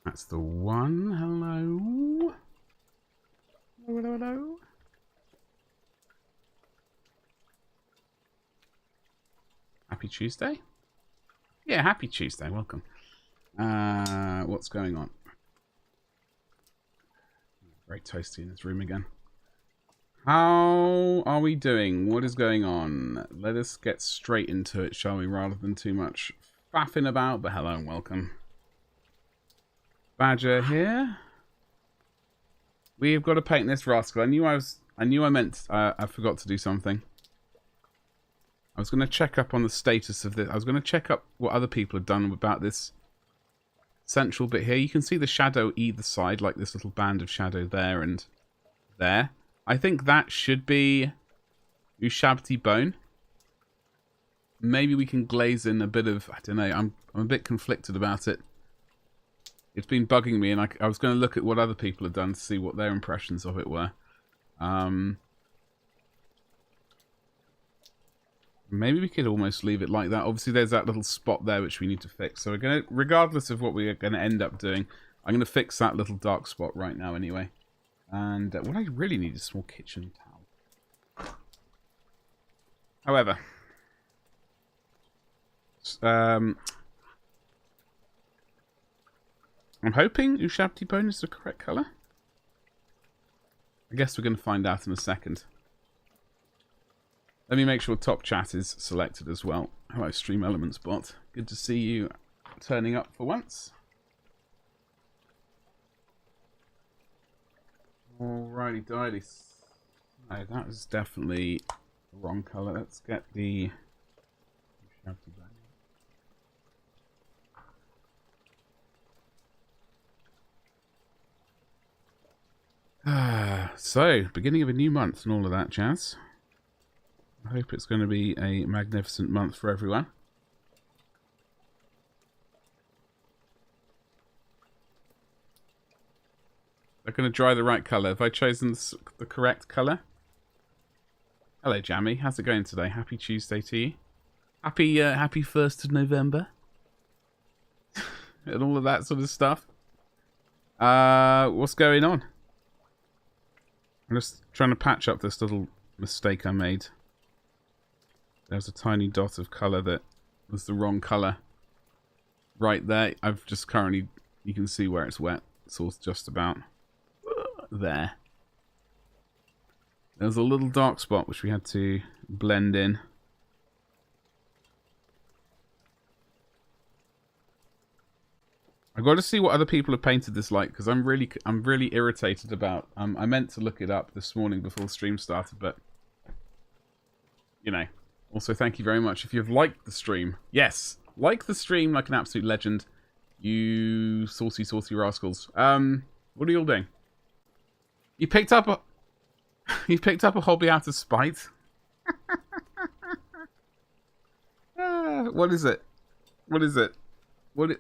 That's the one. Hello. Hello, hello, hello. Happy Tuesday? Yeah, happy Tuesday. Welcome. What's going on? Very toasty in this room again. How are we doing? What is going on? Let us get straight into it, shall we? Rather than too much faffing about. But hello and welcome. Badger here. We've got to paint this rascal. I forgot to do something. I was going to check up on the status of this. I was going to check up what other people have done about this central bit here. You can see the shadow either side, like this little band of shadow there and there. I think that should be Ushabti bone. Maybe we can glaze in a bit of, I don't know, I'm a bit conflicted about it. It's been bugging me, and I was going to look at what other people have done to see what their impressions of it were. Maybe we could almost leave it like that. Obviously, there's that little spot there which we need to fix. So we're going to, regardless of what we're going to end up doing, I'm going to fix that little dark spot right now anyway. And what I really need is a small kitchen towel. However, I'm hoping Ushabti bone is the correct colour. I guess we're going to find out in a second. Let me make sure top chat is selected as well. Hello, Stream Elements bot. Good to see you turning up for once. Alrighty, dighty. No, that was definitely the wrong colour. Let's get the so, beginning of a new month and all of that jazz. I hope it's going to be a magnificent month for everyone. They're going to dry the right colour. Have I chosen the correct colour? Hello, Jammy. How's it going today? Happy Tuesday to you. Happy 1st of November. And all of that sort of stuff. What's going on? I'm just trying to patch up this little mistake I made. There's a tiny dot of colour that was the wrong colour. Right there. I've just currently... You can see where it's wet. It's all just about there. There's a little dark spot which we had to blend in. I've got to see what other people have painted this like, because I'm really irritated about... I meant to look it up this morning before the stream started, but... You know... Also, thank you very much. If you've liked the stream, yes, like the stream like an absolute legend. You saucy, saucy rascals. What are you all doing? You picked up a, you picked up a hobby out of spite. What is it? What is it? What is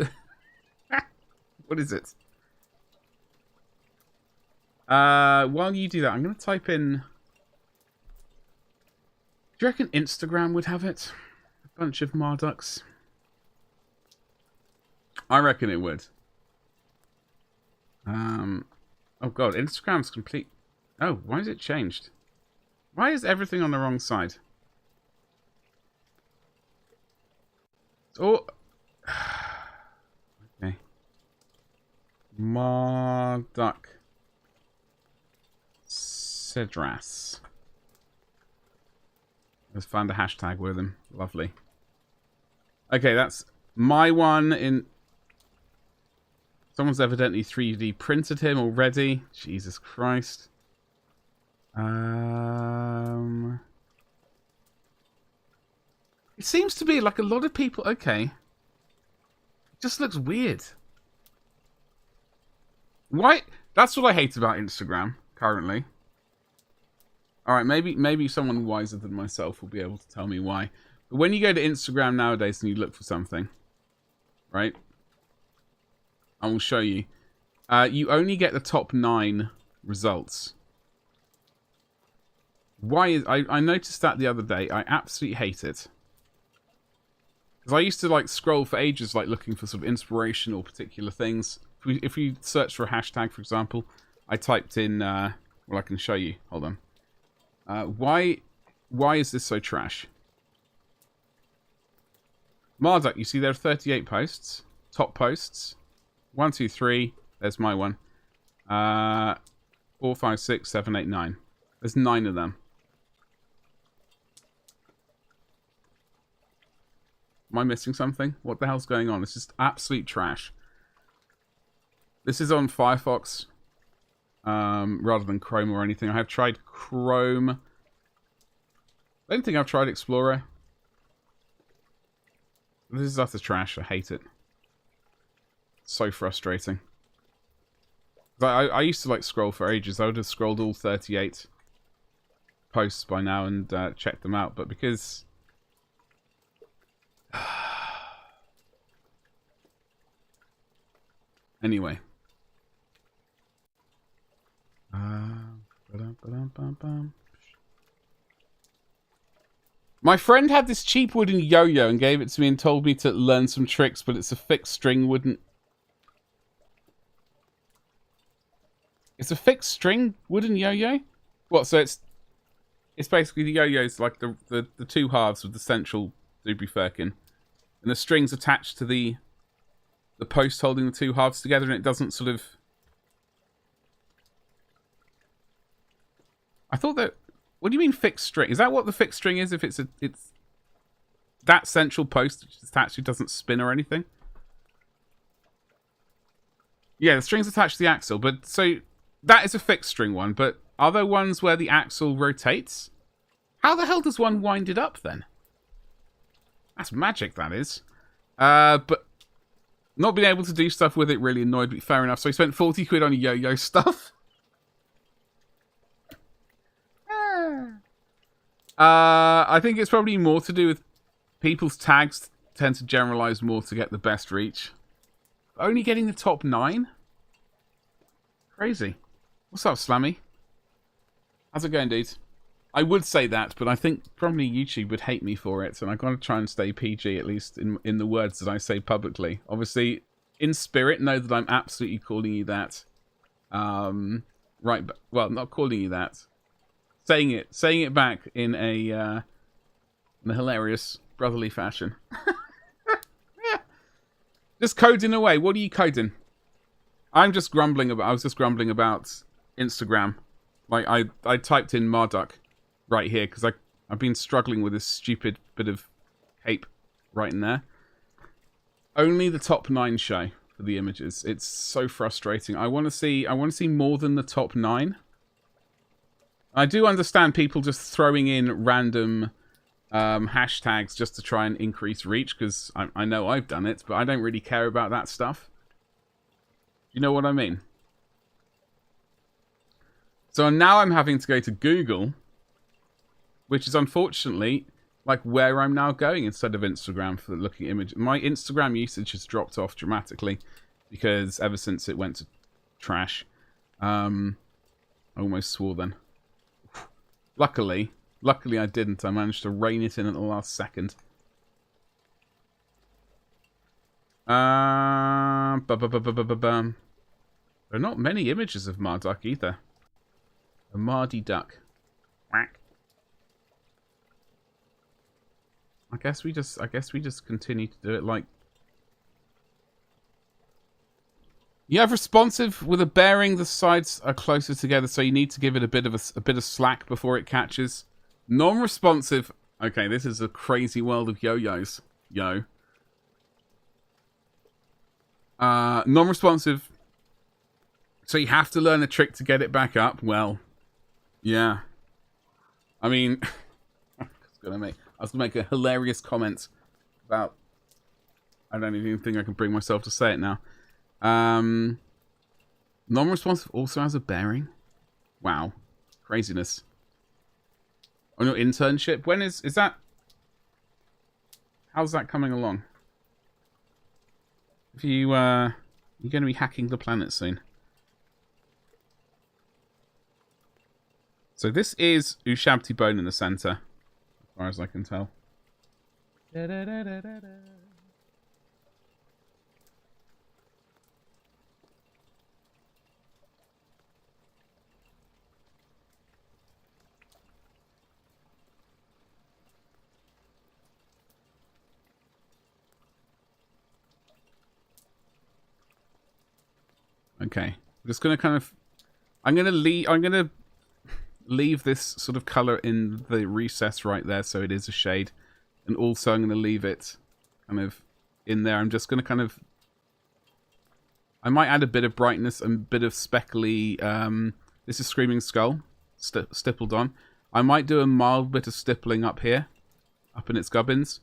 it? While you do that, I'm going to type in. Do you reckon Instagram would have it? A bunch of Marduks? I reckon it would. Oh god, Instagram's complete... Oh, why is it changed? Why is everything on the wrong side? Oh... Okay. Marduk Sedras. Let's find a hashtag with him. Lovely. Okay, that's my one in... Someone's evidently 3D printed him already. Jesus Christ. It seems to be like a lot of people... Okay. It just looks weird. Why? That's what I hate about Instagram currently. Alright, maybe someone wiser than myself will be able to tell me why. But when you go to Instagram nowadays and you look for something, right? I will show you. You only get the top 9 results. Why is... I noticed that the other day. I absolutely hate it. Because I used to like scroll for ages like looking for sort of inspirational particular things if we search for a hashtag, for example, I typed in. Well, I can show you. Hold on. Why is this so trash? Marduk, you see there are 38 posts. Top posts. 1, 2, 3. There's my one. 4, 5, 6, 7, 8, 9. There's 9 of them. Am I missing something? What the hell's going on? This is absolute trash. This is on Firefox rather than Chrome or anything. I have tried Chrome. I don't think I've tried Explorer. This is utter trash. I hate it. So frustrating. I used to like scroll for ages. I would have scrolled all 38 posts by now and checked them out. But because... Anyway. My friend had this cheap wooden yo-yo and gave it to me and told me to learn some tricks, but it's a fixed string wooden... It's a fixed string wooden yo-yo? What, so it's basically the yo-yo's like the two halves with the central doobie firkin. And the string's attached to the post holding the two halves together, and it doesn't sort of... I thought that... What do you mean fixed string? Is that what the fixed string is? If it's that central post which is attached to doesn't spin or anything? Yeah, the string's attached to the axle, but so that is a fixed string one, but are there ones where the axle rotates? How the hell does one wind it up then? That's magic, that is. But not being able to do stuff with it really annoyed me. Fair enough. So I spent 40 quid on yo-yo stuff. I think it's probably more to do with people's tags tend to generalize more to get the best reach. Only getting the top 9? Crazy. What's up, Slammy? How's it going, dude? I would say that, but I think probably YouTube would hate me for it, and I've got to try and stay PG, at least in the words that I say publicly. Obviously, in spirit, know that I'm absolutely calling you that. Right, well, not calling you that. Saying it back in a hilarious brotherly fashion. Just coding away. What are you coding? I was just grumbling about Instagram. Like I typed in Marduk right here because I've been struggling with this stupid bit of cape right in there. Only the top 9 show for the images. It's so frustrating. I want to see more than the top 9. I do understand people just throwing in random hashtags just to try and increase reach, because I know I've done it, but I don't really care about that stuff. You know what I mean? So now I'm having to go to Google, which is unfortunately like where I'm now going instead of Instagram for looking at images. My Instagram usage has dropped off dramatically because ever since it went to trash. I almost swore then. Luckily I didn't. I managed to rein it in at the last second. There are not many images of Marduk either. A Mardy duck. Quack. I guess we just continue to do it like... You have responsive with a bearing. The sides are closer together, so you need to give it a bit of slack before it catches. Non-responsive. Okay, this is a crazy world of yo-yos. Yo. Non-responsive. So you have to learn a trick to get it back up. Well, yeah. I mean, I was gonna make a hilarious comment about... I don't even think I can bring myself to say it now. Non-responsive also has a bearing. Wow. Craziness. On your internship? When is that? How's that coming along? If you, you're going to be hacking the planet soon. So this is Ushabti Bone in the center, as far as I can tell. Okay. I'm just gonna kind of... I'm gonna leave this sort of colour in the recess right there so it is a shade. And also I'm gonna leave it kind of in there. I'm just gonna kind of... I might add a bit of brightness and a bit of speckly... this is Screaming Skull, stippled on. I might do a mild bit of stippling up here, up in its gubbins.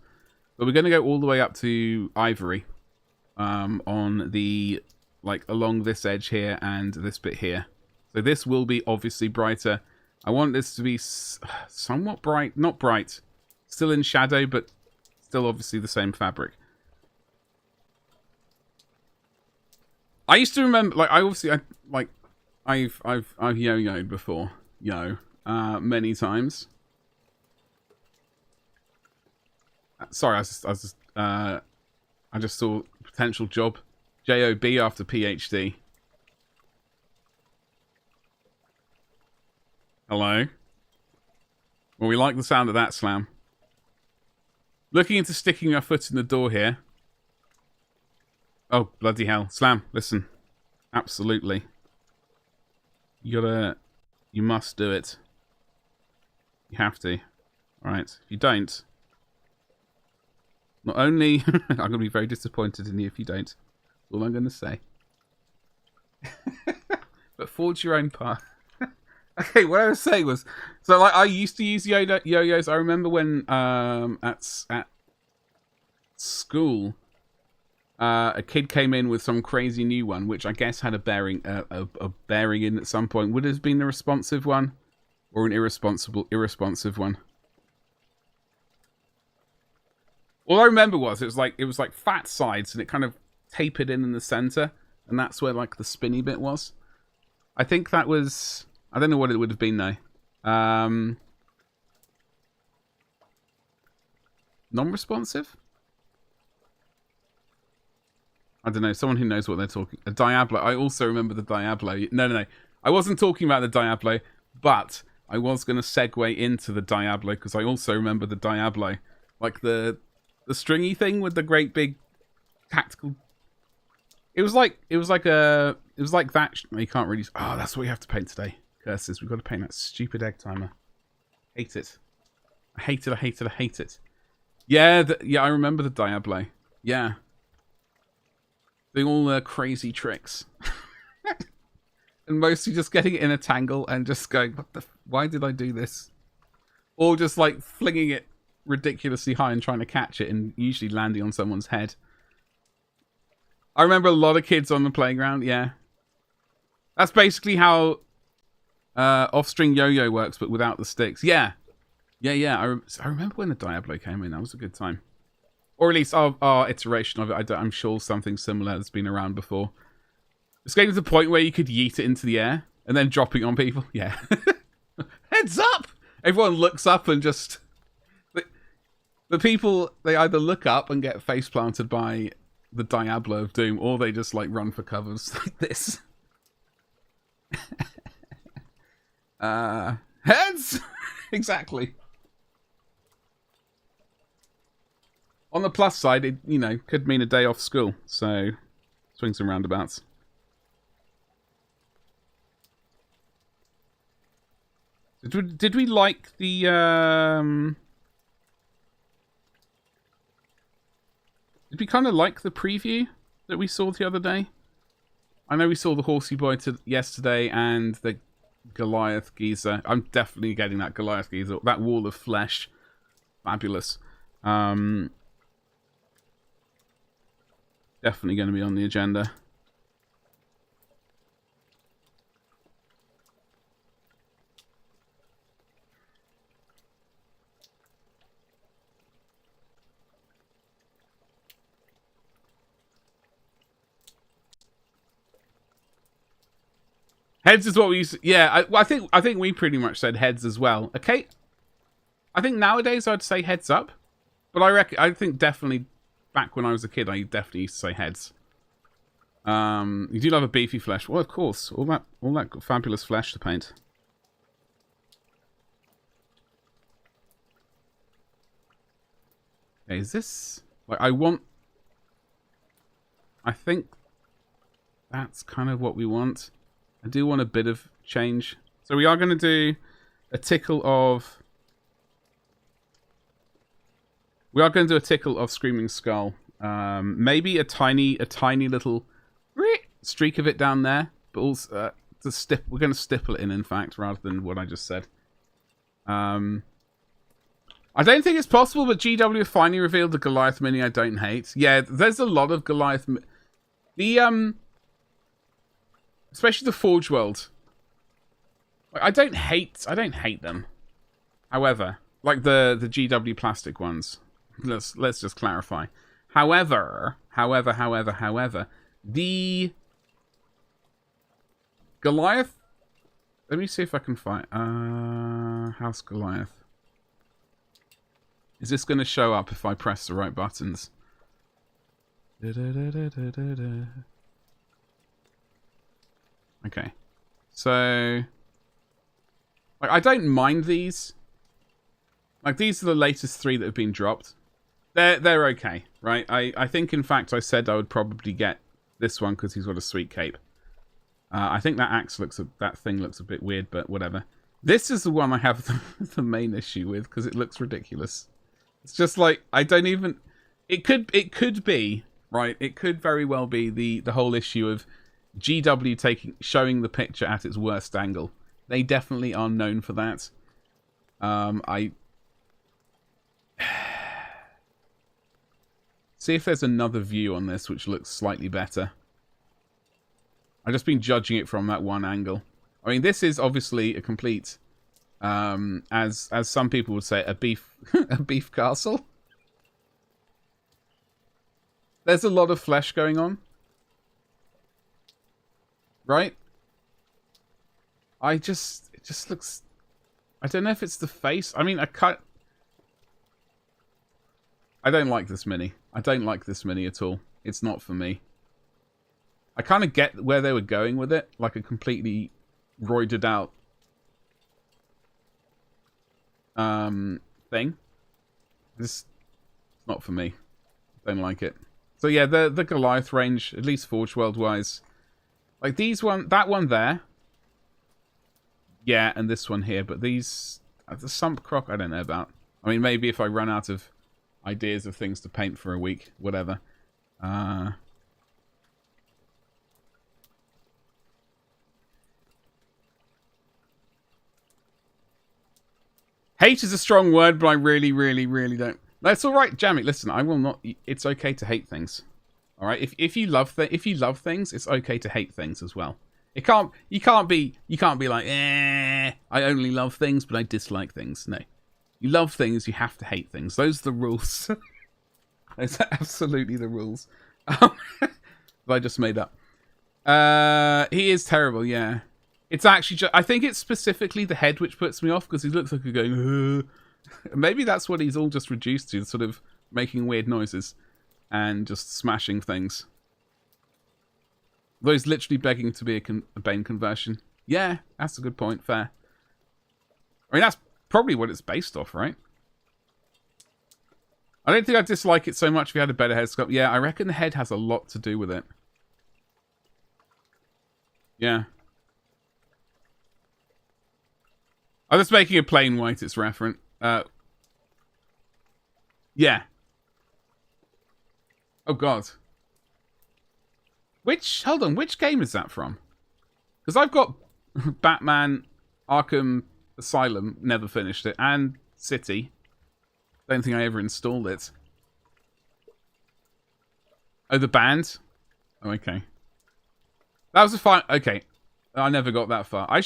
But we're going to go all the way up to Ivory on the... like, along this edge here and this bit here. So this will be obviously brighter. I want this to be somewhat bright. Not bright. Still in shadow, but still obviously the same fabric. I used to remember, like, I've yo-yoed before, many times. Sorry, I just saw potential job, JOB after PhD. Hello. Well, we like the sound of that, Slam. Looking into sticking your foot in the door here. Oh, bloody hell. Slam, listen. Absolutely. You must do it. You have to. Alright, if you don't... Not only... I'm going to be very disappointed in you if you don't. That's all I'm going to say. But forge your own path. Okay, what I was saying was... So, like, I used to use yo-yos. I remember when, at school... a kid came in with some crazy new one, which I guess had a bearing in at some point. Would it have been the responsive one, or an irresponsive one? All I remember was it was like fat sides, and it kind of tapered in the center, and that's where like the spinny bit was. I think that was... I don't know what it would have been though. Non-responsive? I don't know. Someone who knows what they're talking... A Diablo. I also remember the Diablo. No. I wasn't talking about the Diablo, but I was going to segue into the Diablo because I also remember the Diablo. Like the stringy thing with the great big tactical... It was like that... You can't really... Oh, that's what we have to paint today. Curses. We've got to paint that stupid egg timer. Hate it. I hate it. Yeah, I remember the Diablo. Yeah. Doing all the crazy tricks. And mostly just getting it in a tangle and just going, why did I do this? Or just like flinging it ridiculously high and trying to catch it and usually landing on someone's head. I remember a lot of kids on the playground, yeah. That's basically how off-string yo-yo works, but without the sticks. Yeah. I remember when the Diablo came in. That was a good time. Or at least our iteration of it. I'm sure something similar has been around before. It's getting to the point where you could yeet it into the air and then dropping on people. Yeah. Heads up! Everyone looks up and just... The people, they either look up and get face planted by the Diablo of Doom, or they just like run for covers like this. Heads! Exactly. On the plus side, it, could mean a day off school. So, swings and roundabouts. Did we like the... Did we kind of like the preview that we saw the other day? I know we saw the Horsey Boy yesterday and the Goliath Geezer. I'm definitely getting that Goliath Geezer. That wall of flesh. Fabulous. Definitely going to be on the agenda. Heads is what we used to, yeah, I think we pretty much said heads as well. Okay. I think nowadays I'd say heads up. But I think definitely back when I was a kid, I definitely used to say heads. You do love a beefy flesh. Well, of course. All that fabulous flesh to paint. Okay, is this... Like, I think That's kind of what we want. I do want a bit of change. So we are going to do a tickle of... We are going to do a tickle of Screaming Skull. Maybe a tiny little streak of it down there. But also, we're going to stipple it in fact, rather than what I just said. I don't think it's possible, but GW finally revealed the Goliath mini I don't hate. Yeah, there's a lot of Goliath... Especially the forgeworld. I don't hate them. However, like the GW plastic ones. Let's just clarify. However, the Goliath. Let me see if I can find House Goliath. Is this going to show up if I press the right buttons? Okay, so like I don't mind these. Like these are the latest 3 that have been dropped. They're okay, right? I think in fact I said I would probably get this one because he's got a sweet cape. I think that that thing looks a bit weird, but whatever. This is the one I have the main issue with because it looks ridiculous. It's just like I don't even. It could be right. It could very well be the whole issue of GW showing the picture at its worst angle. They definitely are known for that. See if there's another view on this which looks slightly better. I've just been judging it from that one angle. I mean, this is obviously a complete, as some people would say, a beef castle. There's a lot of flesh going on, right? It just looks. I don't know if it's the face. I mean, I don't like this mini. I don't like this mini at all. It's not for me. I kind of get where they were going with it, like a completely roided out thing. It's not for me. Don't like it. So yeah, the Goliath range, at least Forge World wise, like that one there, yeah, and this one here. But these, the Sump Croc, I don't know about. I mean, maybe if I run out of ideas of things to paint for a week, whatever. Hate is a strong word, but I really, really, really don't. That's all right, Jamie. Listen, I will not. It's okay to hate things. All right. If you love things, it's okay to hate things as well. You can't be like, I only love things, but I dislike things. No, you love things, you have to hate things. Those are the rules. Those are absolutely the rules. That I just made up. He is terrible. Yeah. It's actually just, I think it's specifically the head which puts me off because he looks like he's going. Maybe that's what he's all just reduced to, sort of making weird noises and just smashing things. Though he's literally begging to be a Bane conversion. Yeah, that's a good point. Fair. I mean, that's probably what it's based off, right? I don't think I'd dislike it so much if we had a better head sculpt. Yeah, I reckon the head has a lot to do with it. Yeah. I'm just making a plain white, it's referent. Yeah. Oh, God. Hold on, which game is that from? Because I've got Batman, Arkham Asylum, never finished it, and City. Don't think I ever installed it. Oh, the band? Oh, okay. That was a fine... Okay. I never got that far. I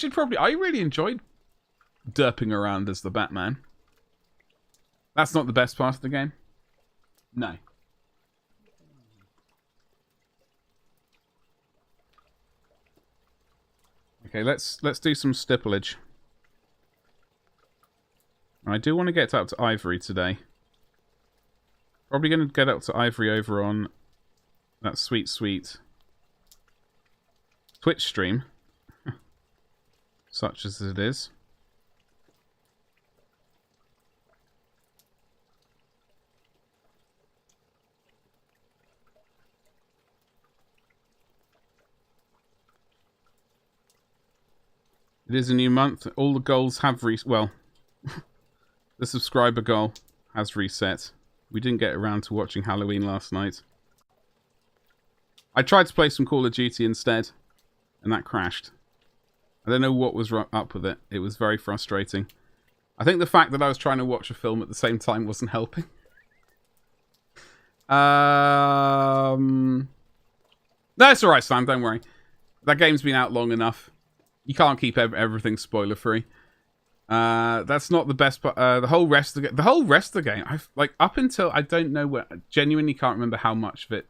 really enjoyed derping around as the Batman. That's not the best part of the game? No. Okay, let's do some stipplage. I do want to get up to Ivory today. Probably going to get up to Ivory over on that sweet Twitch stream. Such as it is. It is a new month. All the goals have well, the subscriber goal has reset. We didn't get around to watching Halloween last night. I tried to play some Call of Duty instead, and that crashed. I don't know what was up with it. It was very frustrating. I think the fact that I was trying to watch a film at the same time wasn't helping. No, it's alright, Sam. Don't worry. That game's been out long enough. You can't keep everything spoiler free. That's not the best part. The whole rest of the game. I've like up until I don't know where. I genuinely can't remember how much of it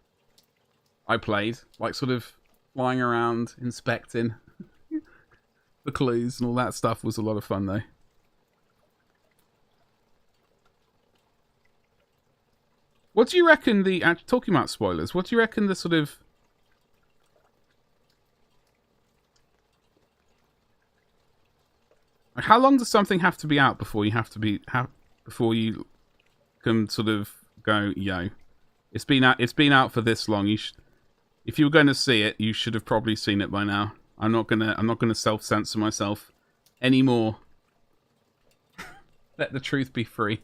I played. Like sort of flying around, inspecting the clues and all that stuff was a lot of fun though. What do you reckon talking about spoilers, what do you reckon the sort of... Like, how long does something have to be out before you before you can sort of go, yo, it's been out for this long. If you were going to see it, you should have probably seen it by now. I'm not gonna self-censor myself anymore. Let the truth be free.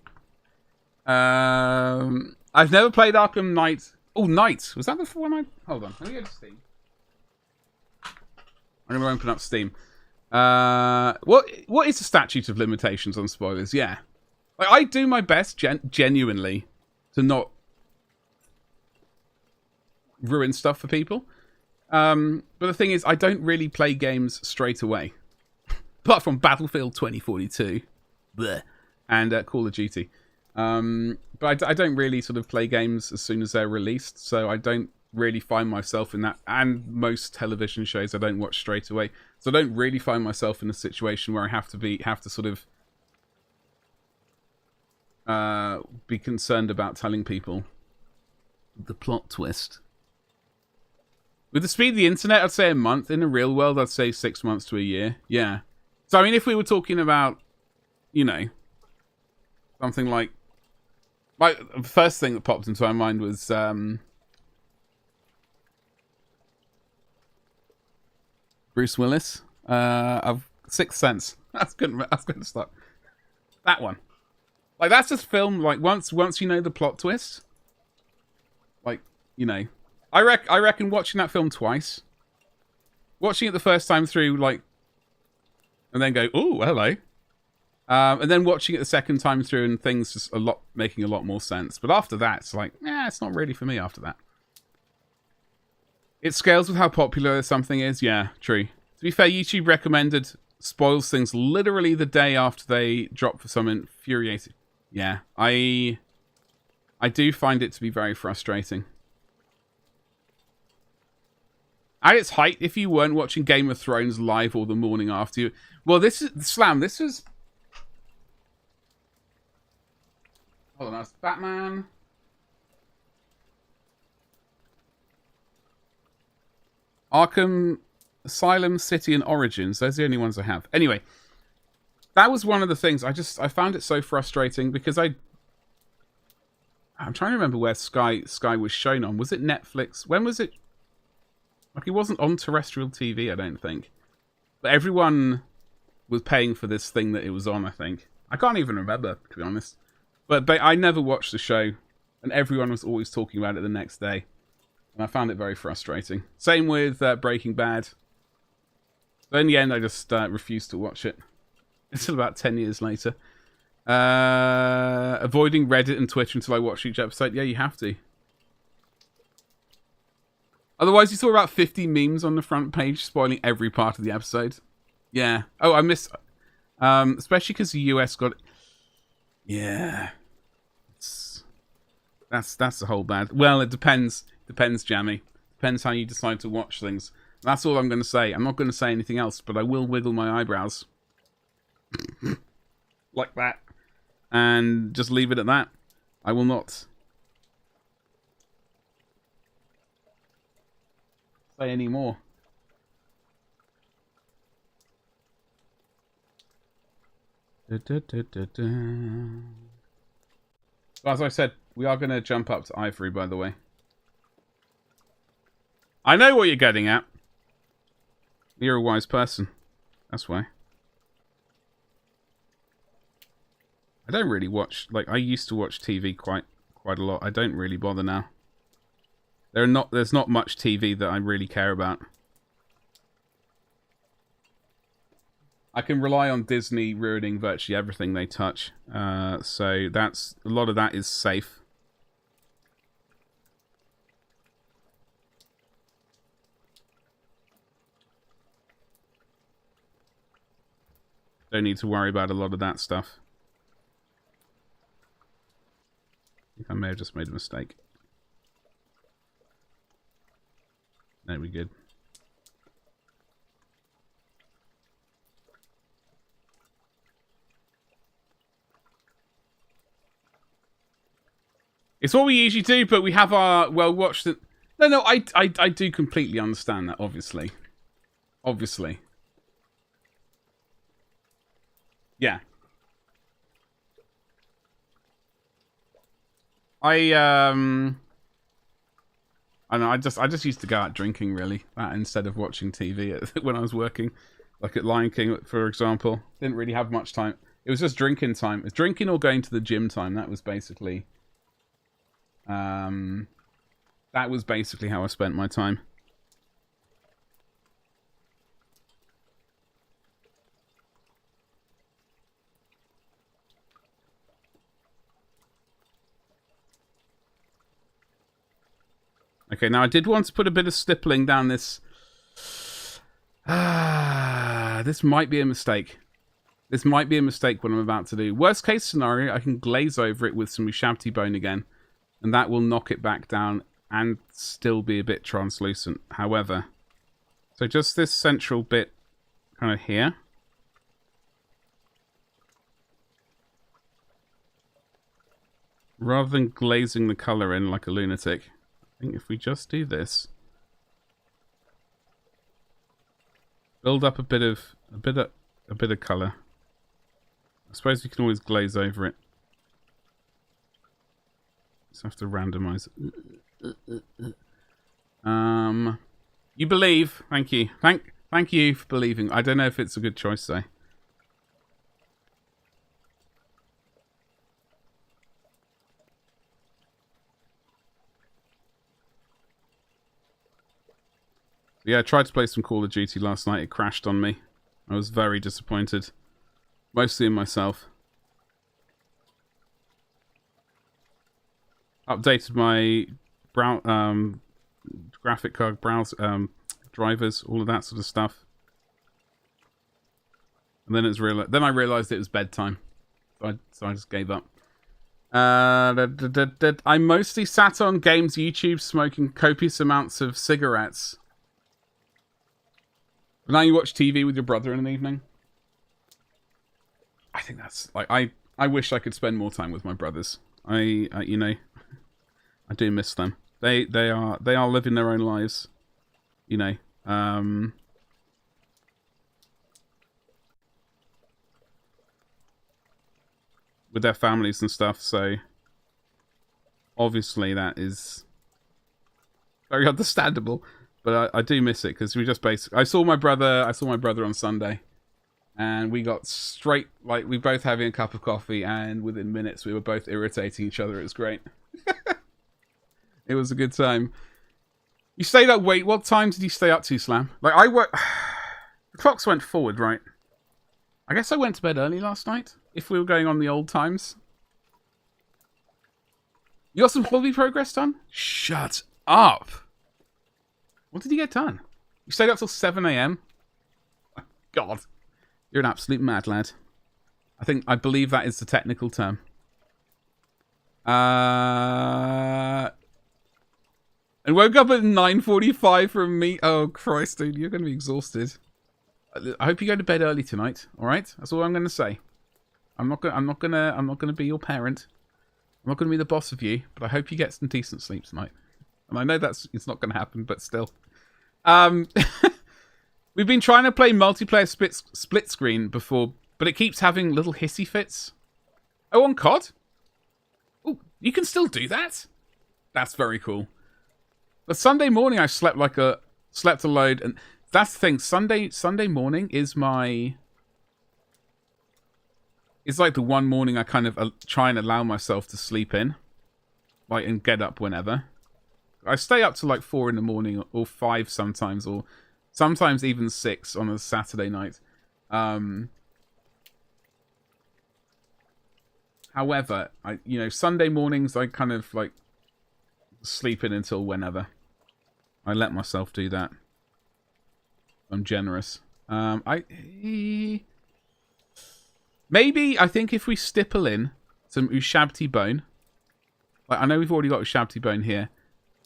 I've never played Arkham Knight. Oh, Knight. Was that the one Hold on. Let me go to Steam. I'm going to open up Steam. What is the statute of limitations on spoilers? Yeah. Like, I do my best, genuinely, to not ruin stuff for people. But the thing is, I don't really play games straight away. Apart from Battlefield 2042. Blech. And Call of Duty. But I don't really sort of play games as soon as they're released, so I don't really find myself in that. And most television shows I don't watch straight away, so I don't really find myself in a situation where I have to sort of be concerned about telling people the plot twist. With the speed of the internet, I'd say a month. In the real world, I'd say 6 months to a year. Yeah. So I mean, if we were talking about, you know, something like the first thing that popped into my mind was Bruce Willis of Sixth Sense. That's good to start. That one. Like, that's just film, like, once you know the plot twist, like, you know, I reckon watching that film twice, watching it the first time through, like, and then go, ooh, hello. And then watching it the second time through and things just making a lot more sense. But after that, it's like, it's not really for me after that. It scales with how popular something is. Yeah, true. To be fair, YouTube recommended spoils things literally the day after they drop for some infuriating. Yeah, I do find it to be very frustrating. At its height, if you weren't watching Game of Thrones live or the morning after you... Well, this is... Slam, this is... Hold on, that's Batman. Arkham Asylum, City, and Origins. Those are the only ones I have. Anyway, that was one of the things. I found it so frustrating because I'm trying to remember where Sky was shown on. Was it Netflix? When was it? Like, it wasn't on terrestrial TV, I don't think. But everyone was paying for this thing that it was on, I think. I can't even remember, to be honest. But I never watched the show, and everyone was always talking about it the next day. And I found it very frustrating. Same with Breaking Bad. But in the end, I just refused to watch it. Until about 10 years later. Avoiding Reddit and Twitter until I watch each episode. Yeah, you have to. Otherwise, you saw about 50 memes on the front page spoiling every part of the episode. Yeah. Oh, I missed... especially because the US got... Yeah. That's the whole bad... Well, it depends. Depends, Jammy. Depends how you decide to watch things. That's all I'm going to say. I'm not going to say anything else, but I will wiggle my eyebrows. Like that. And just leave it at that. I will not say any more. As I said, we are going to jump up to Ivory, by the way. I know what you're getting at. You're a wise person. That's why. I don't really watch, like, I used to watch TV quite a lot. I don't really bother now. There's not much TV that I really care about. I can rely on Disney ruining virtually everything they touch. So a lot of that is safe. Don't need to worry about a lot of that stuff. I think I may have just made a mistake. No, we're good. It's what we usually do, but we have our well-watched... No, I do completely understand that, obviously. Obviously. Yeah. I know, I just used to go out drinking, really, instead of watching TV when I was working, like at Lion King, for example. Didn't really have much time. It was just drinking time. It was drinking or going to the gym time. That was basically, how I spent my time. Okay, now I did want to put a bit of stippling down this. This might be a mistake. This might be a mistake what I'm about to do. Worst case scenario, I can glaze over it with some Ushabti bone again, and that will knock it back down and still be a bit translucent. However, so just this central bit kind of here. Rather than glazing the colour in like a lunatic, I think if we just do this, build up a bit of colour. I suppose we can always glaze over it. Just have to randomize it. You believe? Thank you. Thank you for believing. I don't know if it's a good choice though. Yeah, I tried to play some Call of Duty last night. It crashed on me. I was very disappointed. Mostly in myself. Updated my graphic card drivers, all of that sort of stuff. And then I realized it was bedtime. So I just gave up. I mostly sat on games YouTube smoking copious amounts of cigarettes. But now you watch TV with your brother in an evening. I think that's like I wish I could spend more time with my brothers. You know, I do miss them. They are living their own lives. You know, with their families and stuff. So obviously that is very understandable. But I do miss it because we just I saw my brother on Sunday, and we got straight, like, we both having a cup of coffee, and within minutes we were both irritating each other. It was great. It was a good time. You stayed up. Wait, what time did you stay up to, Slam? Like, the clocks went forward, right? I guess I went to bed early last night. If we were going on the old times. You got some hobby progress done? Shut up. What did you get done? You stayed up till 7 AM? God. You're an absolute mad lad. I believe that is the technical term. And woke up at 9:45 from me. Oh Christ, dude, you're gonna be exhausted. I hope you go to bed early tonight. All right, that's all I'm gonna say. I'm not gonna be your parent. I'm not gonna be the boss of you, but I hope you get some decent sleep tonight. And I know it's not gonna happen, but still. We've been trying to play multiplayer split screen before, but it keeps having little hissy fits. Oh, on COD? Oh, you can still do that? That's very cool. But Sunday morning I slept a load, and that's the thing. Sunday morning is my It's like the one morning I kind of try and allow myself to sleep in. Like, and get up whenever. I stay up to like 4 in the morning or 5 sometimes, or sometimes even 6 on a Saturday night. However, Sunday mornings I kind of like sleep in until whenever. I let myself do that. I'm generous. Maybe I think if we stipple in some ushabti bone, like I know we've already got ushabti bone here,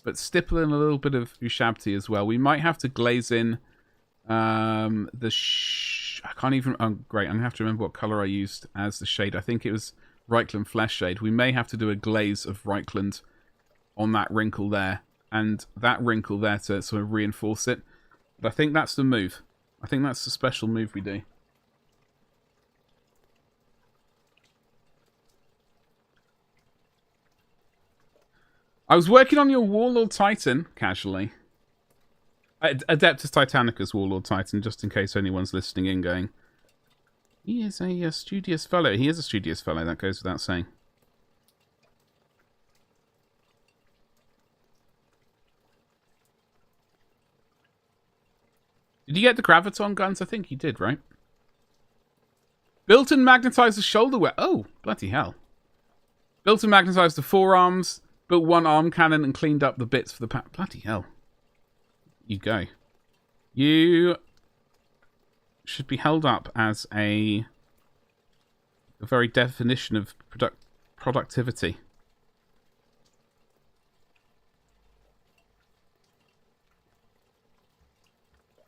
but stipple in a little bit of ushabti as well. We might have to glaze in I can't even. Oh, great! I'm gonna have to remember what color I used as the shade. I think it was Reichland Flesh Shade. We may have to do a glaze of Reichland on that wrinkle there, and that wrinkle there to sort of reinforce it. But I think that's the move. I think that's the special move we do. I was working on your Warlord Titan, casually. Adeptus Titanicus Warlord Titan, just in case anyone's listening in going, he is a studious fellow. He is a studious fellow, that goes without saying. Did you get the Graviton guns? I think you did, right? Built and magnetized the shoulder wear. Oh, bloody hell. Built and magnetized the forearms, built one arm cannon and cleaned up the bits for the pack. Bloody hell. You go. You should be held up as a very definition of productivity.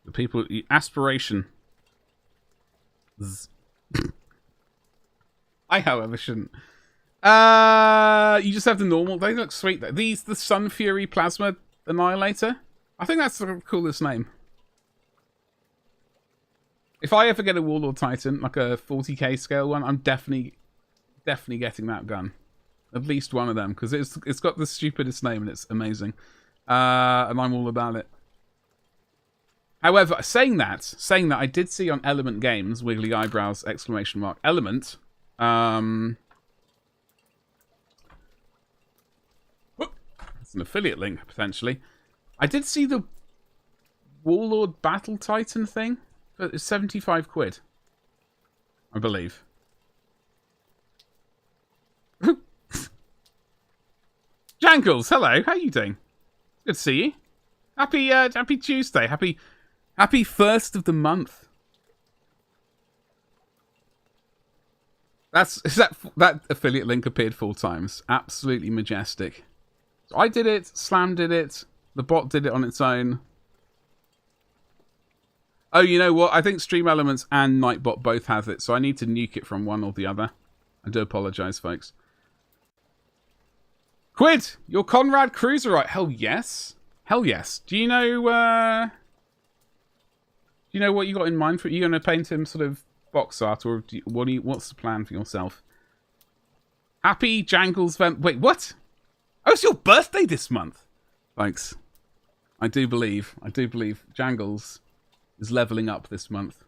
The people, aspiration. I, however, shouldn't. You just have the normal. They look sweet. These, the Sun Fury Plasma Annihilator. I think that's the coolest name. If I ever get a Warlord Titan, like a 40k scale one, I'm definitely getting that gun. At least one of them, because it's got the stupidest name and it's amazing. And I'm all about it. However, saying that, I did see on Element Games, wiggly eyebrows, exclamation mark, Element, that's an affiliate link, potentially. I did see the Warlord Battle Titan thing, but it's 75 quid, I believe. Jangles, hello, how you doing? Good to see you. Happy Tuesday, happy first of the month. That affiliate link appeared 4 times. Absolutely majestic. So I did it, Slam did it, the bot did it on its own. Oh, you know what? I think Stream Elements and Nightbot both have it, so I need to nuke it from one or the other. I do apologise, folks. Quid! Your Conrad Cruiserite. Hell yes. Hell yes. Do you know what you got in mind for it? Are you going to paint him sort of box art, or what's the plan for yourself? Happy Jangles wait, what? Oh, it's your birthday this month. Thanks. I do believe Jangles is leveling up this month.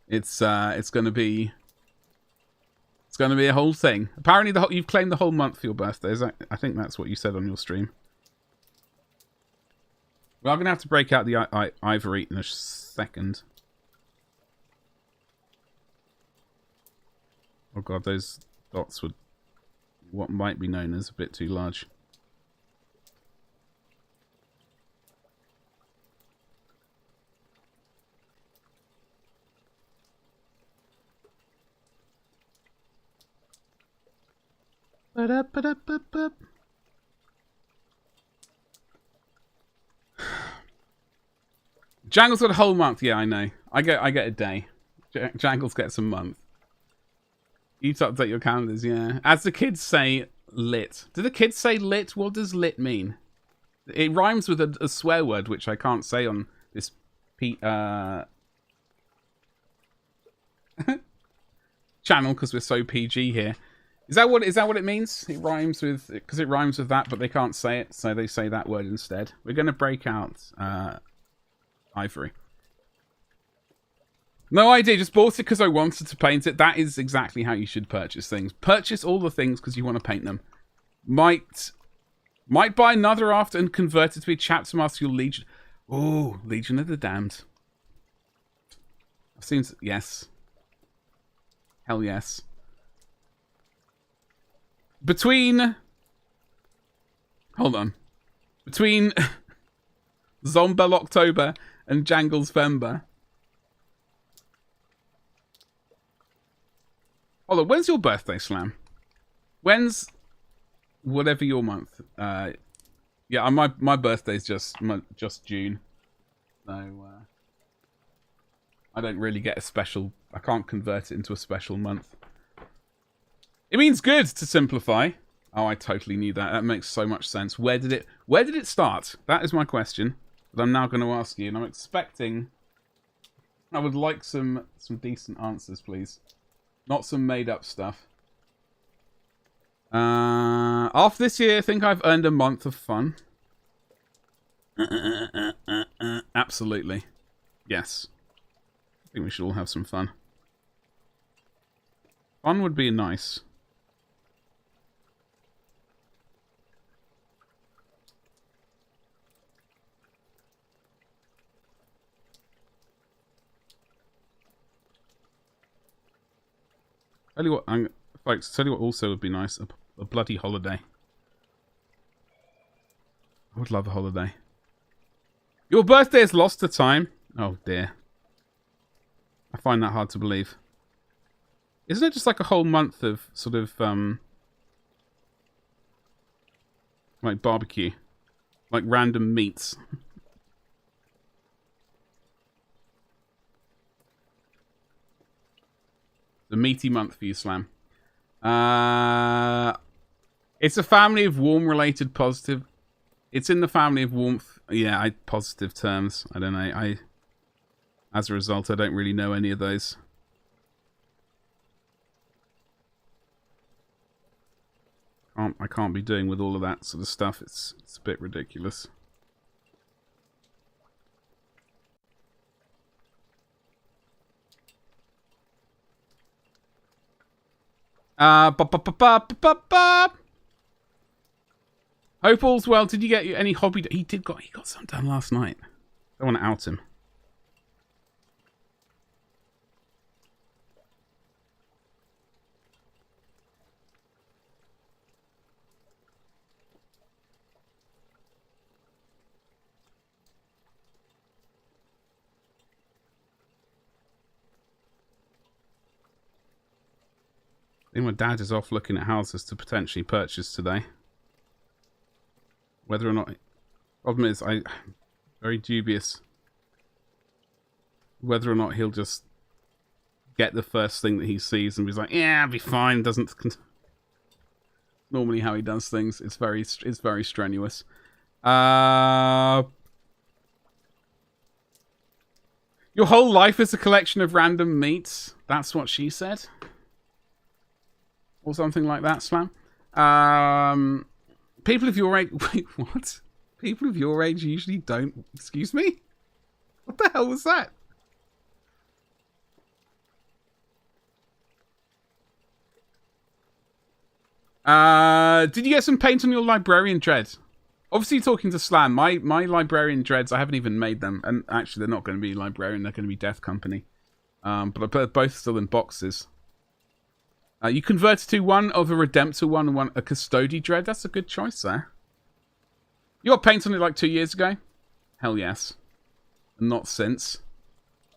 It's going to be a whole thing. Apparently, you've claimed the whole month for your birthday. I think that's what you said on your stream. Well, I'm going to have to break out the ivory in a second. Oh god, those dots were what might be known as a bit too large. Jangles got a whole month. Yeah, I know. I get a day. Jangles gets a month. You need to update your calendars, yeah. As the kids say, lit. Do the kids say lit? What does lit mean? It rhymes with a swear word, which I can't say on this channel because we're so PG here. Is that what it means? It rhymes with, because it rhymes with that, but they can't say it, so they say that word instead. We're going to break out ivory. No idea. Just bought it because I wanted to paint it. That is exactly how you should purchase things. Purchase all the things because you want to paint them. Might buy another after and convert it to be chapter master your Legion. Oh, Legion of the Damned. I've seen... Yes. Hell yes. Between... Hold on. Between Zombel October and Jangles Vember. Hold on, when's your birthday, Slam? When's whatever your month? Yeah, my birthday's just June. So I don't really get a special. I can't convert it into a special month. It means good to simplify. Oh, I totally knew that. That makes so much sense. Where did it start? That is my question that I'm now going to ask you, and I'm expecting. I would like some decent answers, please. Not some made-up stuff. After this year, I think I've earned a month of fun. Absolutely. Yes. I think we should all have some fun. Fun would be nice. Tell you what, folks, tell you what also would be nice. A bloody holiday. I would love a holiday. Your birthday is lost to time? Oh dear. I find that hard to believe. Isn't it just like a whole month of sort of, like barbecue? Like random meats? The meaty month for you, Slam. It's a family of warm-related positive. It's in the family of warmth. Yeah, positive terms. I don't know. As a result, I don't really know any of those. I can't be doing with all of that sort of stuff. It's a bit ridiculous. Hope all's well. Did you get any hobby? He got some done last night. I don't want to out him. I think my dad is off looking at houses to potentially purchase today. Whether or not... Problem is, I'm very dubious whether or not he'll just get the first thing that he sees and be like, yeah, I'll be fine. Doesn't... Normally how he does things. It's very strenuous. Your whole life is a collection of random meats. That's what she said. Or something like that, Slam. People of your age... Wait, what? People of your age usually don't... Excuse me? What the hell was that? Did you get some paint on your librarian dreads? Obviously talking to Slam. My librarian dreads, I haven't even made them. And actually, they're not going to be librarian. They're going to be Death Company. But they're both still in boxes. You converted to one of a Redemptor one and one a Custody Dread. That's a good choice there. You got paint on it like 2 years ago? Hell yes. Not since.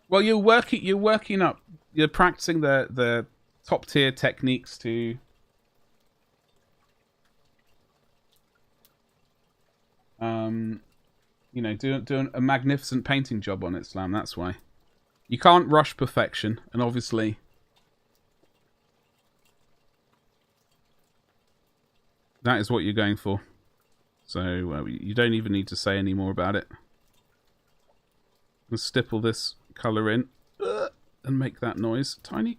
Well, you're working up. You're practicing the top tier techniques to... you know, doing a magnificent painting job on it, Slam. That's why. You can't rush perfection, and obviously... That is what you're going for. So, you don't even need to say any more about it. Let's stipple this colour in. And make that noise. Tiny.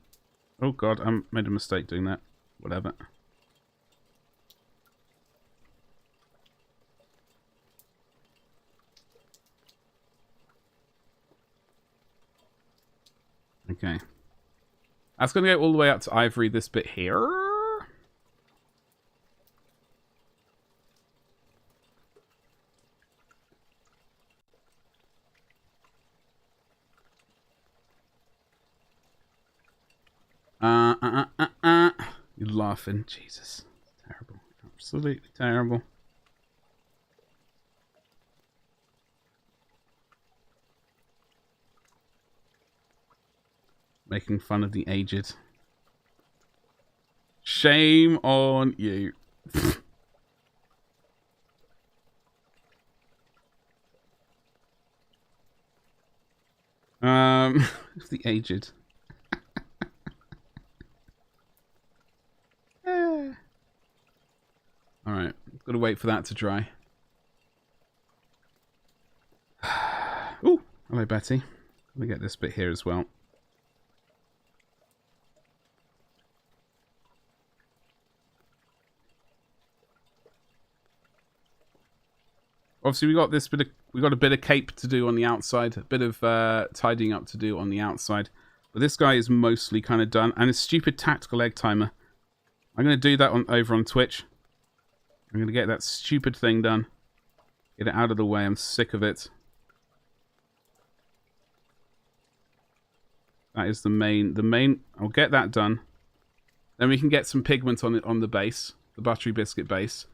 Oh god, I made a mistake doing that. Whatever. Okay. That's going to go all the way up to ivory, this bit here. You're laughing. Jesus. Terrible. Absolutely terrible. Making fun of the aged. Shame on you. The aged. Alright, gotta wait for that to dry. Ooh, hello Betty. Let me get this bit here as well. Obviously, we got a bit of cape to do on the outside, a bit of tidying up to do on the outside. But this guy is mostly kind of done, and a stupid tactical egg timer. I'm going to do that over on Twitch. I'm going to get that stupid thing done. Get it out of the way. I'm sick of it. That is the main. I'll get that done. Then we can get some pigment on it on the base, the buttery biscuit base.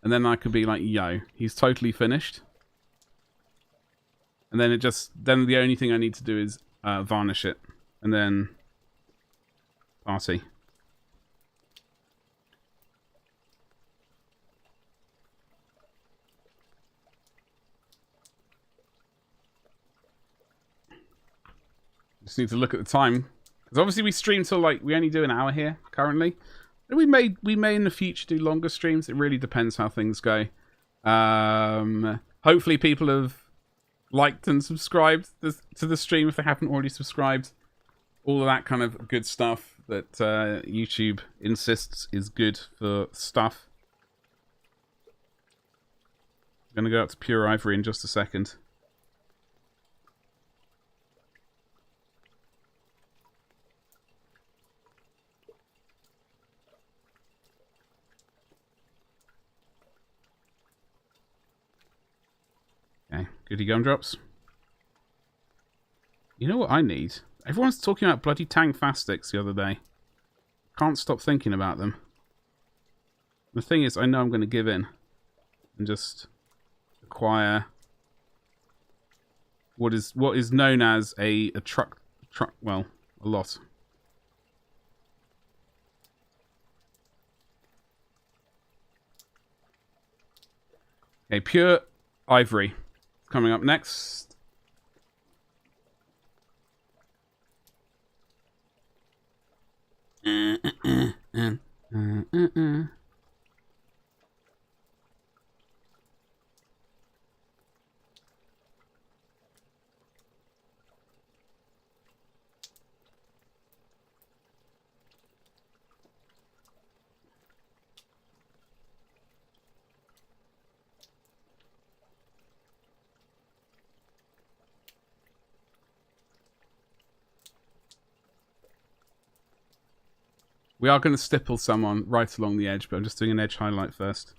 And then I could be like, yo, he's totally finished. And then then the only thing I need to do is varnish it. And then party. Just need to look at the time. Because obviously we stream till we only do an hour here currently. We may in the future do longer streams. It really depends how things go. Hopefully people have liked and subscribed to the stream if they haven't already subscribed. All of that kind of good stuff that YouTube insists is good for stuff. I'm going to go up to pure ivory in just a second. Okay, goody gumdrops. You know what I need? Everyone's talking about bloody Tang Fastics the other day. Can't stop thinking about them. The thing is, I know I'm going to give in and just acquire what is known as a truck. Well, a lot. Okay, pure ivory. Coming up next. We are going to stipple someone right along the edge, but I'm just doing an edge highlight first.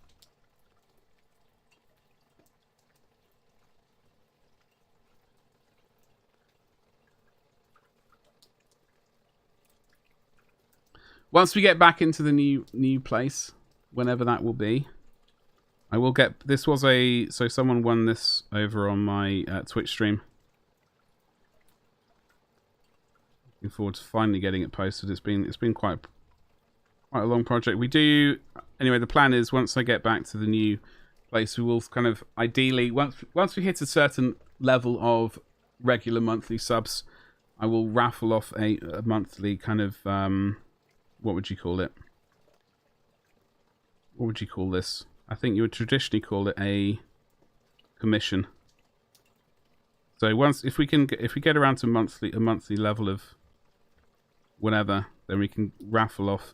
Once we get back into the new place, whenever that will be, I will get... This was a... So someone won this over on my Twitch stream. Looking forward to finally getting it posted. It's been quite a long project. We do... Anyway, the plan is once I get back to the new place, we will kind of ideally... Once we hit a certain level of regular monthly subs, I will raffle off a monthly kind of... what would you call it? What would you call this? I think you would traditionally call it a commission. So if we get around to a monthly level of whatever, then we can raffle off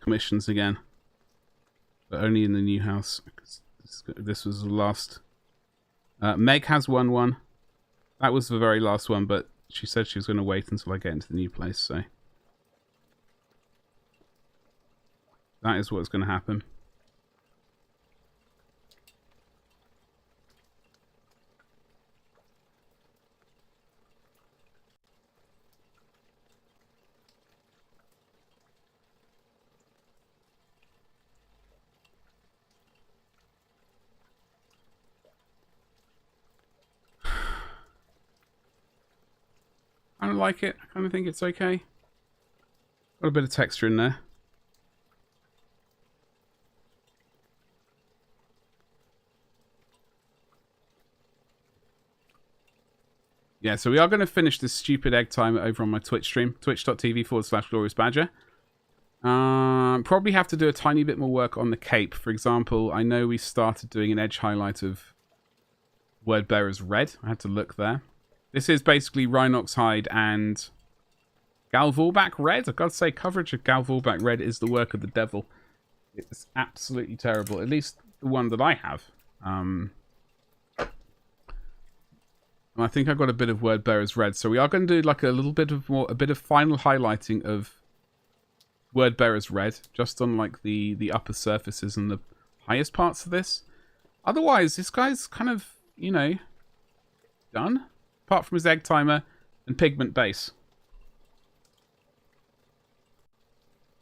commissions again, but only in the new house. This was the last. Meg has won one. That was the very last one, but She said she was going to wait until I get into the new place, so that is what's going to happen. I don't like it. I kind of think it's okay. Got a bit of texture in there. Yeah, so we are going to finish this stupid egg timer over on my Twitch stream. Twitch.tv/gloriousbadger. Probably have to do a tiny bit more work on the cape. For example, I know we started doing an edge highlight of Wordbearer's Red. I had to look there. This is basically Rhinox Hide and Galvorback Red. I've got to say, coverage of Galvorback Red is the work of the devil. It's absolutely terrible. At least the one that I have. And I think I got a bit of Wordbearer's Red. So we are going to do like a little bit of a bit of final highlighting of Wordbearer's Red, just on like the upper surfaces and the highest parts of this. Otherwise, this guy's kind of, you know, done. Apart from his egg timer and pigment base.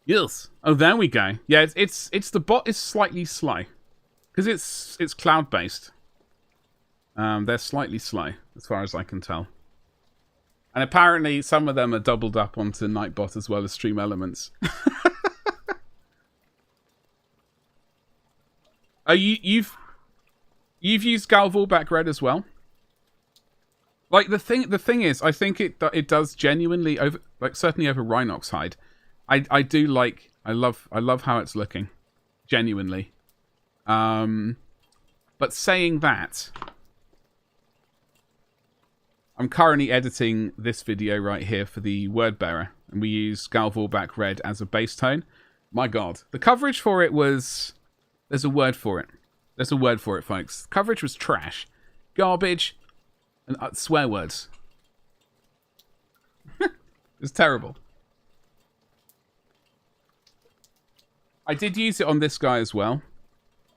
Yes. Oh, there we go. Yeah, it's the bot is slightly slow because it's cloud based. They're slightly slow as far as I can tell, and apparently some of them are doubled up onto Nightbot as well as Stream Elements. Oh, you've used Galvorback Red as well. Like the thing is, I think it does genuinely over, like certainly over Rhinox Hide. I do like, I love how it's looking, genuinely. But saying that, I'm currently editing this video right here for the Wordbearer, and we use Galvorback Red as a base tone. My God, the coverage for it was, there's a word for it. There's a word for it, folks. Coverage was trash, garbage. And swear words. It's terrible. I did use it on this guy as well.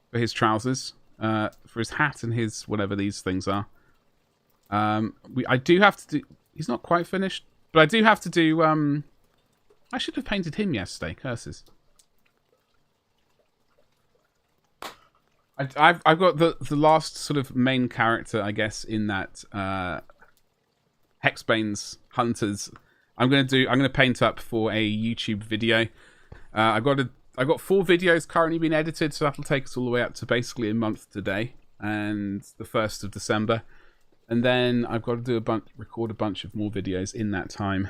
For his trousers. For his hat and his whatever these things are. I do have to do... He's not quite finished. But I do have to do... I should have painted him yesterday. Curses. I've got the last sort of main character, I guess, in that Hexbane's Hunters. I'm gonna paint up for a YouTube video. I've got 4 videos currently being edited, so that'll take us all the way up to basically a month today and the 1st of December. And then I've got to do record a bunch of more videos in that time.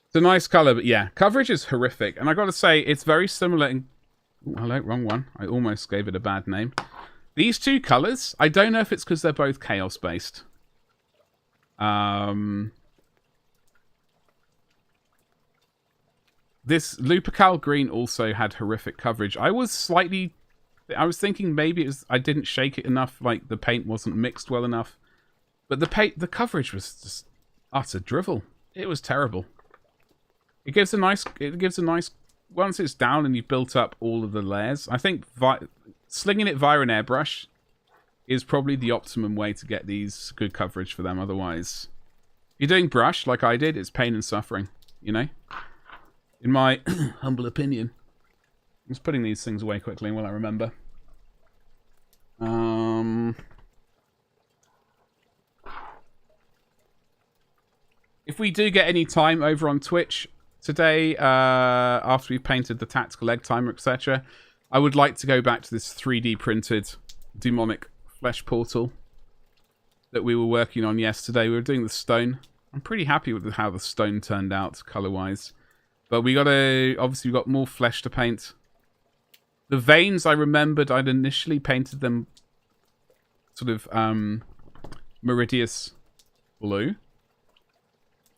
It's a nice color, but yeah, coverage is horrific. And I got to say, it's very similar in... Ooh, hello, wrong one. I almost gave it a bad name. These two colors, I don't know if it's because they're both chaos based. This Lupercal Green also had horrific coverage. I was thinking maybe it was I didn't shake it enough, like the paint wasn't mixed well enough. But the coverage was just utter drivel. It was terrible. It gives a nice once it's down and you've built up all of the layers, I think slinging it via an airbrush is probably the optimum way to get these good coverage for them. Otherwise, if you're doing brush like I did, it's pain and suffering, you know? In my humble opinion. I'm just putting these things away quickly while I remember. If we do get any time over on Twitch today, after we've painted the tactical egg timer, etc., I would like to go back to this 3D printed demonic flesh portal that we were working on yesterday. We were doing the stone. I'm pretty happy with how the stone turned out color-wise. But obviously we've got more flesh to paint. The veins, I remembered I'd initially painted them sort of Meridius blue.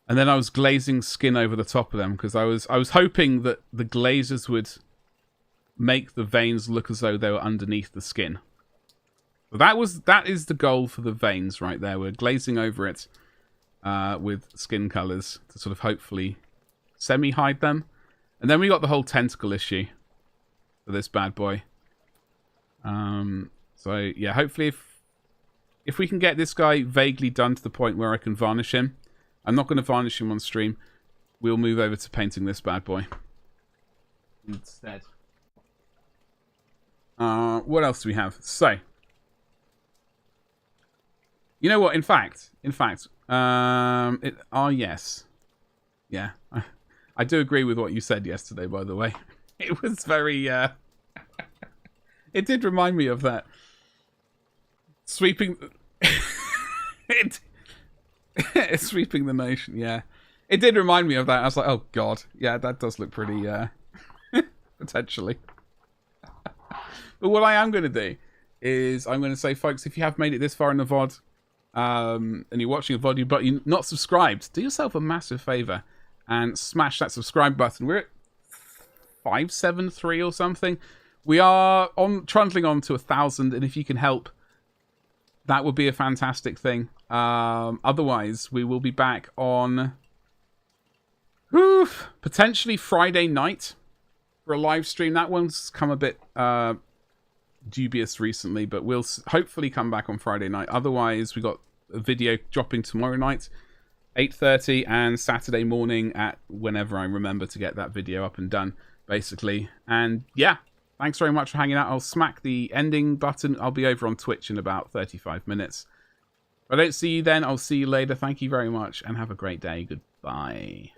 And then I was glazing skin over the top of them because I was hoping that the glazes would make the veins look as though they were underneath the skin. So that is the goal for the veins right there. We're glazing over it. with skin colors to sort of hopefully semi-hide them. And then we got the whole tentacle issue for this bad boy. So yeah, hopefully if we can get this guy vaguely done to the point where I can varnish him, I'm not going to varnish him on stream. We'll move over to painting this bad boy instead. What else do we have? So, you know what? In fact, yes, yeah, I do agree with what you said yesterday. By the way, it was very. It did remind me of that sweeping. Sweeping the nation. Yeah, it did remind me of that. I was like, oh god, yeah, that does look pretty. Potentially. But what I am going to do is I'm going to say, folks, if you have made it this far in the VOD and you're watching a VOD but you're not subscribed, do yourself a massive favour and smash that subscribe button. We're at 573 or something. We are trundling on to 1,000, and if you can help, that would be a fantastic thing. Otherwise, we will be back on potentially Friday night for a live stream. That one's come a bit dubious recently, but we'll hopefully come back on Friday night. Otherwise, we got a video dropping tomorrow night, 8:30, and Saturday morning at whenever I remember to get that video up and done, basically. And yeah, thanks very much for hanging out. I'll smack the ending button. I'll be over on Twitch in about 35 minutes. If I don't see you then, I'll see you later. Thank you very much, and have a great day. Goodbye.